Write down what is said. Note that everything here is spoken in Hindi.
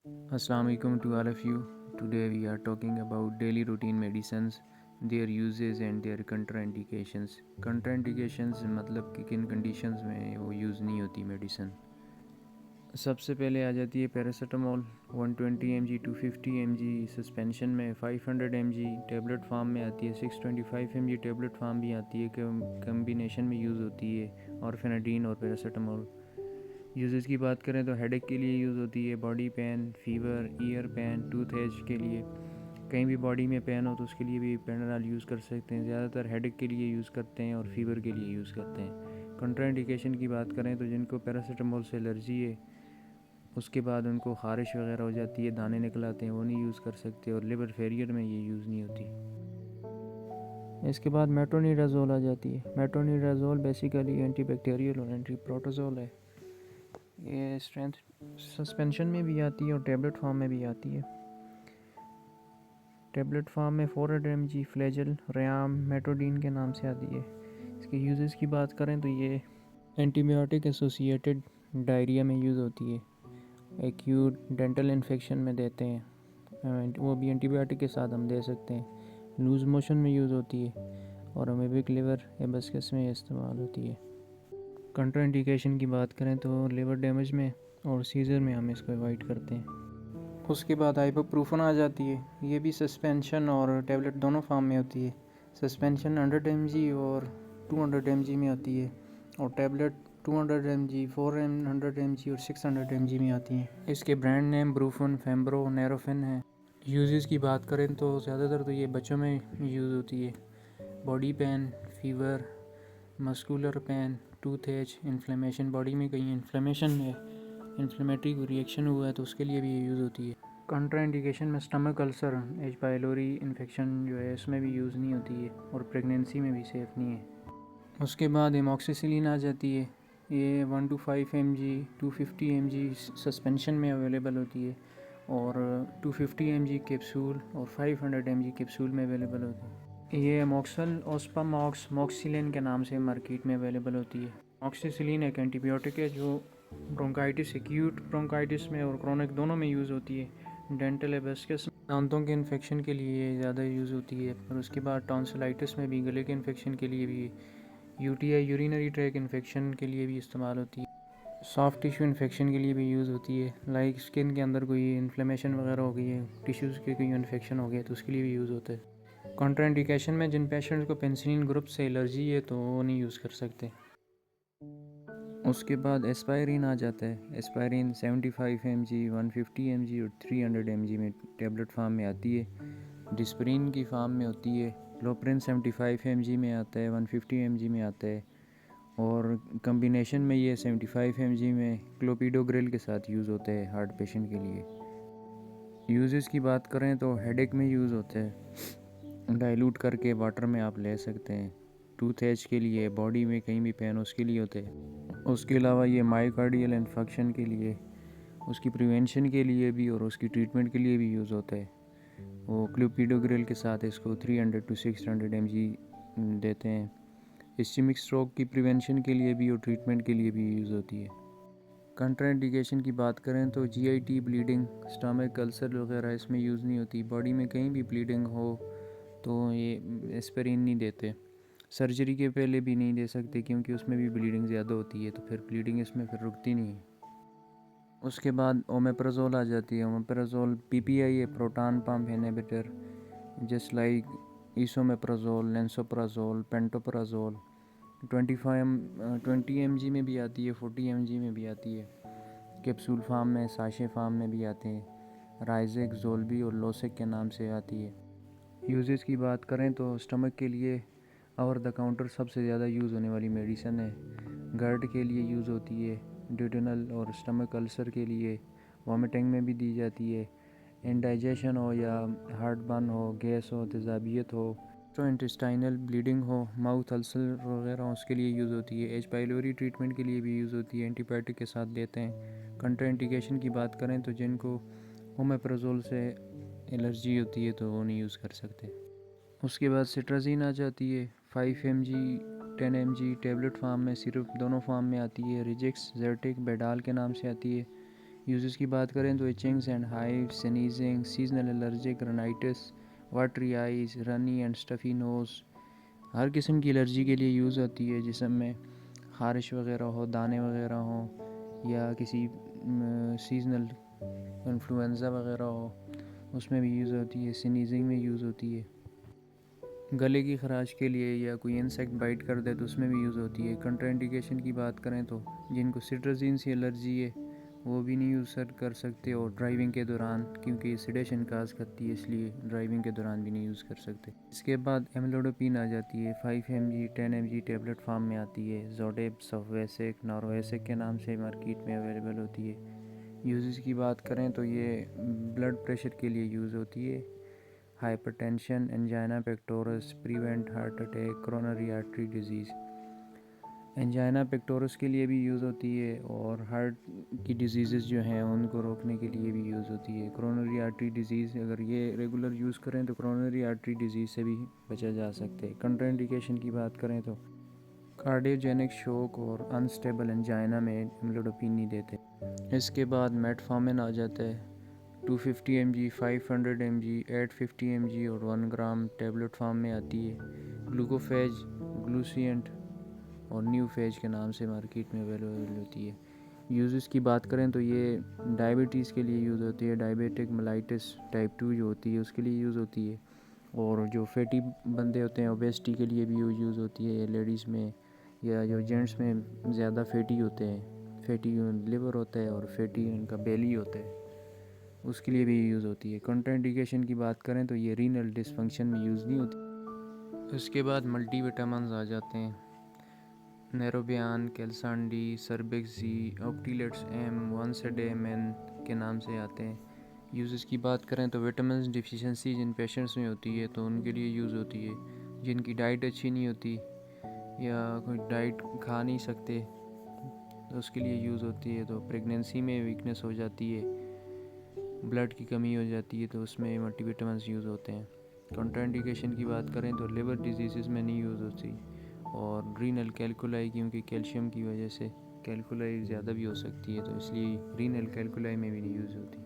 Assalamu alaikum to all of you. Today we are talking about daily routine medicines, their uses and their contraindications. Contraindications मतलब कि किन कंडीशंस में वो यूज़ नहीं होती मेडिसिन। सबसे पहले आ जाती है पैरासीटामोल 120 mg 250 mg सस्पेंशन में, 500 mg टेबलेट फार्म में आती है, 625 mg टेबलेट फार्म भी आती है, कम्बिनेशन में यूज़ होती है ऑर्फेनाडीन और पैरासीटामोल। यूजेस की बात करें तो हेडेक के लिए यूज़ होती है, body pain, fever, ear pain, toothache के लिए, कहीं भी बॉडी में पेन हो तो उसके लिए भी पेनाडॉल यूज़ कर सकते हैं। ज़्यादातर हेडेक के लिए यूज़ करते हैं और फीवर के लिए यूज़ करते हैं। कंट्राइंडिकेशन की बात करें तो जिनको पैरासीटामोल से एलर्जी है, उसके बाद उनको ख़ारिश वगैरह हो जाती है, दाने निकल आते हैं, वो नहीं यूज़ कर सकते, और लिवर फेलियर में ये यूज़ नहीं होती। इसके बाद मेट्रोनिडाज़ोल आ जाती है। मेट्रोनिडाज़ोल बेसिकली एंटीबैक्टीरियल और एंटी प्रोटोजोल है। ये स्ट्रेंथ सस्पेंशन में भी आती है और टेबलेट फॉर्म में भी आती है। टेबलेट फॉर्म में 400 mg फ्लैजल रयाम मेट्रोडीन के नाम से आती है। इसके यूजेस की बात करें तो ये एंटीबायोटिक एसोसिएटेड डायरिया में यूज़ होती है, एक्यूट डेंटल इन्फेक्शन में देते हैं, वो भी एंटीबायोटिक के साथ हम दे सकते हैं। लूज़ मोशन में यूज़ होती है और अमेबिक लिवर हेबस्कस में इस्तेमाल होती है। कंट्राइंडिकेशन की बात करें तो लिवर डैमेज में और सीज़र में हम इसको अवॉइड करते हैं। उसके बाद आइबुप्रोफेन आ जाती है। ये भी सस्पेंशन और टैबलेट दोनों फॉर्म में होती है। सस्पेंशन 100 mg और 200 mg में आती है, और टैबलेट 200 mg, 400 mg और 600 mg में आती हैं। इसके ब्रांड नेम ब्रूफन, फेम्ब्रो, नेरोफिन है। यूजेस की बात करें तो ज़्यादातर तो ये बच्चों में यूज़ होती है। Body pain, fever, muscular pain, tooth H, inflammation, body में कहीं इन्फ्लेमेशन है, इन्फ्लेमेटरी रिएक्शन हुआ है तो उसके लिए भी ये यूज़ होती है। कंट्राइंडिकेशन में stomach ulcer, H pylori infection जो है इसमें भी यूज़ नहीं होती है, और प्रेगनेंसी में भी सेफ़ नहीं है। उसके बाद एमॉक्सिसिलिन आ जाती है। ये 1 to 5 mg 250 mg सस्पेंशन में अवेलेबल होती है, और 250 mg कैप्सूल और 500 mg कैप्सूल में अवेलेबल होती है। ये मॉक्सल ओस्पामॉक्स मॉक्सिलिन के नाम से मार्केट में अवेलेबल होती है। मॉक्सिसिलिन एक एंटीबायोटिक है जो ब्रोंकाइटिस, एक्यूट ब्रोंकाइटिस में और क्रोनिक दोनों में यूज़ होती है। डेंटल एबस्कस, दांतों के इन्फेक्शन के लिए ज़्यादा यूज़ होती है, और उसके बाद टॉन्सिलाइटिस में भी, गले के इन्फेक्शन के लिए भी, यूटीआई यूरिनरी ट्रैक इन्फेक्शन के लिए भी इस्तेमाल होती है। सॉफ्ट टिश्यू इन्फेक्शन के लिए भी यूज़ होती है, लाइक स्किन के अंदर कोई इन्फ्लेमेशन वगैरह हो गई है, टिश्यूज़ के कोई इन्फेक्शन हो गया तो उसके लिए भी यूज़ होता है। कॉन्ट्राइंडिकेशन में जिन पेशेंट्स को पेनिसिलिन ग्रुप से एलर्जी है तो वो नहीं यूज़ कर सकते। उसके बाद एस्पायरिन आ जाता है। एस्पायरिन 75 mg, 150 mg और 300 mg में टेबलेट फार्म में आती है। डिस्प्रिन की फार्म में होती है। लोप्रिन 75 mg में आता है, 150 mg में आता है, और कम्बिनेशन में ये 75 mg में क्लोपिडोग्रिल के साथ यूज़ होता है हार्ट पेशेंट के लिए। यूजेस की बात करें तो हेडेक में यूज़ होता है, डाइल्यूट करके वाटर में आप ले सकते हैं। टूथ एच के लिए, बॉडी में कहीं भी पेन उसके लिए होते हैं। उसके अलावा ये मायोकार्डियल इन्फेक्शन के लिए, उसकी प्रिवेंशन के लिए भी और उसकी ट्रीटमेंट के लिए भी यूज़ होता है। वो क्लोपिडोग्रिल के साथ इसको 300 to 600 mg देते हैं। इस्चेमिक स्ट्रोक की प्रिवेंशन के लिए भी और ट्रीटमेंट के लिए भी यूज़ होती है। कंट्राइंडिकेशन की बात करें तो जीआईटी, ब्लीडिंग, स्टमक अल्सर वगैरह इसमें यूज़ नहीं होती। बॉडी में कहीं भी ब्लीडिंग हो तो ये एस्पिरिन नहीं देते। सर्जरी के पहले भी नहीं दे सकते क्योंकि उसमें भी ब्लीडिंग ज़्यादा होती है, तो फिर ब्लीडिंग इसमें फिर रुकती नहीं है। उसके बाद ओमेप्राजोल आ जाती है। ओमेप्राजोल पीपीआई है, proton pump inhibitor, just like esomeprazole, lansoprazole, pantoprazole. 20 mg में भी आती है, 40 mg में भी आती है। कैप्सूल फार्म में, साशे फार्म में भी आते हैं। राइजेक, जोल्बी और लोसेक के नाम से आती है। यूजेस की बात करें तो स्टमक के लिए ओवर द काउंटर सबसे ज़्यादा यूज़ होने वाली मेडिसिन है। गर्ड के लिए यूज़ होती है, ड्यूडेनल और स्टमक अल्सर के लिए, वॉमिटिंग में भी दी जाती है। इंडाइजेशन हो या हार्ट बर्न हो, गैस हो, तेज़ाबियत हो, इंटेस्टाइनल ब्लीडिंग हो, माउथ अल्सर वगैरह, उसके लिए यूज़ होती है। एच पाइलोरी ट्रीटमेंट के लिए भी यूज़ होती है, एंटीबायोटिक के साथ देते हैं। कंट्राइंडिकेशन की बात करें तो जिनको ओमेप्राजोल से एलर्जी होती है तो वो नहीं यूज़ कर सकते। उसके बाद सिट्राजीन आ जाती है, 5 mg 10 mg टेबलेट फार्म में, सिर्फ दोनों फार्म में आती है। रिजेक्स, जर्टिक, बेडाल के नाम से आती है। यूजेस की बात करें तो itchings and hive, sneezing, seasonal allergic rhinitis, watery eyes, runny and stuffy nose, हर किस्म की एलर्जी के लिए यूज़ होती है। जिस्म में ख़ारिश वगैरह हो, दाने वगैरह हो, या किसी सीजनल इन्फ्लुएंज़ा वगैरह हो, उसमें भी यूज़ होती है। स्नीजिंग में यूज़ होती है। गले की ख़राश के लिए या कोई इंसेक्ट बाइट कर दे तो उसमें भी यूज़ होती है। कंट्राइंडिकेशन की बात करें तो जिनको सिट्राजीन से एलर्जी है वो भी नहीं यूज़ कर सकते, और ड्राइविंग के दौरान, क्योंकि सिडेशन काज करती है इसलिए ड्राइविंग के दौरान भी नहीं यूज़ कर सकते। इसके बाद एमलोडोपिन आ जाती है। 5 mg 10 mg टेबलेट फॉर्म में आती है। जोडेप, सफवेसिक, नॉर्वेसिक के नाम से मार्केट में अवेलेबल होती है। यूज़ की बात करें तो ये ब्लड प्रेशर के लिए यूज़ होती है। Hypertension, angina pectoralis, prevent heart attack, coronary artery disease. Angina pectoralis के लिए भी यूज़ होती है, और हार्ट की डिजीज़ जो हैं उनको रोकने के लिए भी यूज़ होती है। कोरोनरी आर्टरी डिजीज़ अगर ये रेगुलर यूज़ करें तो कोरोनरी आर्टरी डिजीज़ से भी बचा जा सकता है। कंट्राइंडिकेशन की बात करें तो कार्डियोजेनिक शोक और अनस्टेबल एंजाइना में एमलोडोपिन नहीं देते। इसके बाद मेटफॉर्मिन आ जाता है। 250 mg, 500 mg, 850 mg और 1 ग्राम टेबलेट फॉर्म में आती है। ग्लूकोफेज, ग्लूसियंट और न्यू फेज के नाम से मार्केट में अवेलेबल होती है। यूज़ की बात करें तो ये डायबिटीज़ के लिए यूज़ होती है। डायबिटिक मेलाइटिस टाइप 2 जो होती है उसके लिए यूज़ होती है। और जो फैटी बंदे होते हैं ओबेसिटी के लिए भी यूज़ होती है, लेडीज़ में या जो जेंट्स में ज़्यादा फैटी होते हैं, फैटी लिवर होता है और फैटी उनका बेली होता है, उसके लिए भी यूज़ होती है। कंट्राइंडिकेशन की बात करें तो ये रीनल डिसफंक्शन में यूज़ नहीं होती। उसके बाद मल्टीविटामिन्स आ जाते हैं। नेरोबियान, कैल्सांडी, सर्बिक्सी, ऑक्टीलेट्स एम, वंस डे मैन के नाम से आते हैं। यूज़ की बात करें तो विटामिन डिफिशिएंसी जिन पेशेंट्स में होती है तो उनके लिए यूज़ होती है। जिनकी डाइट अच्छी नहीं होती या कोई डाइट खा नहीं सकते तो उसके लिए यूज़ होती है। तो प्रेगनेंसी में वीकनेस हो जाती है, ब्लड की कमी हो जाती है, तो उसमें मल्टीविटामिन्स यूज़ होते हैं। कंट्राइंडिकेशन की बात करें तो लिवर डिजीज़ में नहीं यूज़ होती, और रीनल कैल्कुलाई, क्योंकि कैल्शियम की वजह से कैल्कुलाई ज़्यादा भी हो सकती है तो इसलिए रीनल कैल्कुलाई में भी नहीं यूज़ होती।